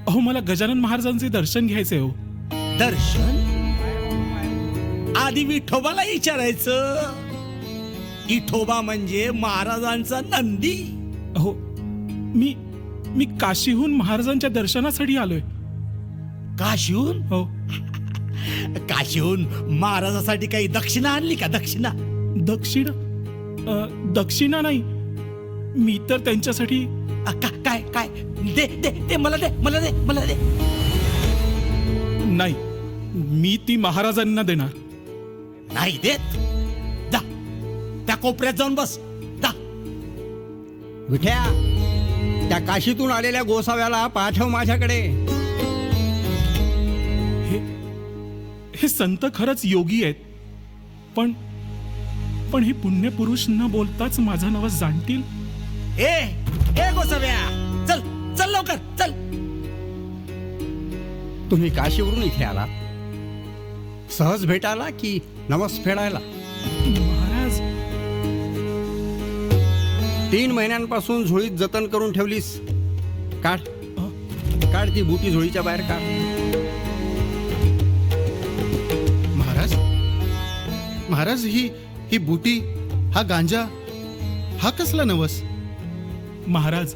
अहो मला गजानन महाराजांचे दर्शन घ्यायचे हो. दर्शन? आधी विठोबाला विचारायचं. विठोबा म्हणजे महाराजांचा नंदी. अहो मी काशीहून महाराजांच्या दर्शनासाठी आलोय. काशीहून? हो. काशीहून महाराजासाठी काही दक्षिणा आणली का? दक्षिणा? दक्षिणा नाही, मी तर त्यांच्यासाठी काय काय दे दे दे मला दे मला दे मला दे. नाही, मी ती महाराजांना देणार नाही देत. जा त्या कोपऱ्यात जाऊन बस. जा. विठ्या, त्या काशीतून आलेल्या गोसाव्याला पाठव माझ्याकडे. हे संत खरंच योगी आहेत, पण हे पुण्यपुरुष न बोलताच माझा नवस जाणतील. ए गोसाव्या, चल चल लवकर चल. तुम्ही काशीवरून इथे आला सहज भेटायला की नवस फेडायला? महाराज, 3 महिन्यांपासून झोळीत जतन करून ठेवलीस. काढ काढ ती बुटी झोळीच्या बाहेर काढ. महाराज, ही बुटी, हा गांजा, हा कसला नवस? महाराज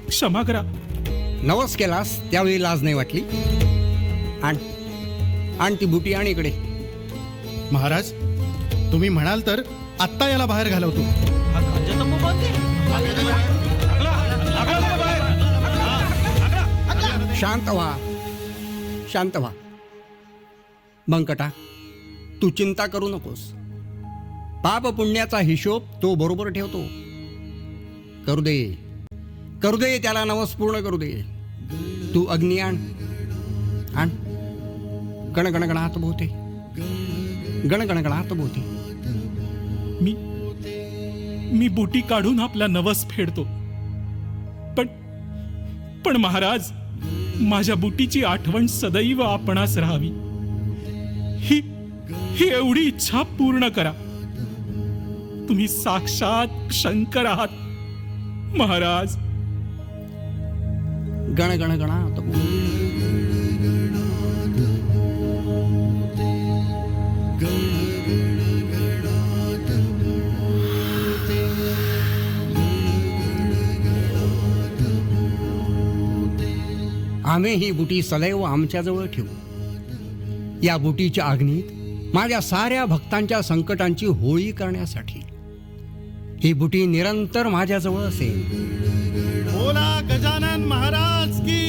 क्षमा करा. नवस केलास त्यावेळी लाज नाही वाटली? आण ती बुटी आण इकडे. महाराज, तुम्ही म्हणाल तर आत्ता याला बाहेर घालवतो. शांत व्हा, शांत व्हा. बंकटा, तू चिंता करू नकोस. पाप पुण्याचा हिशोब तो बरोबर ठेवतो. करू दे त्याला नवस पूर्ण करू दे. तू अग्नी आण. गणगणगणात बोते, गणगणगणात बोते. मी बुटी काढून आपला नवस फेडतो. पण महाराज, माझ्या बुटीची आठवण सदैव आपणास राहावी, ही एवढी इच्छा पूर्ण करा. तुम्ही साक्षात शंकर आहात महाराज. गणगणगणात बोते. आम्ही ही बुटी सदैव आमच्याजवळ ठेवू. या बुटीच्या अग्नीत माझ्या साऱ्या भक्तांच्या संकटांची होळी करण्यासाठी ही बुटी निरंतर माझ्याजवळ असेल. बोला गजानन महाराज की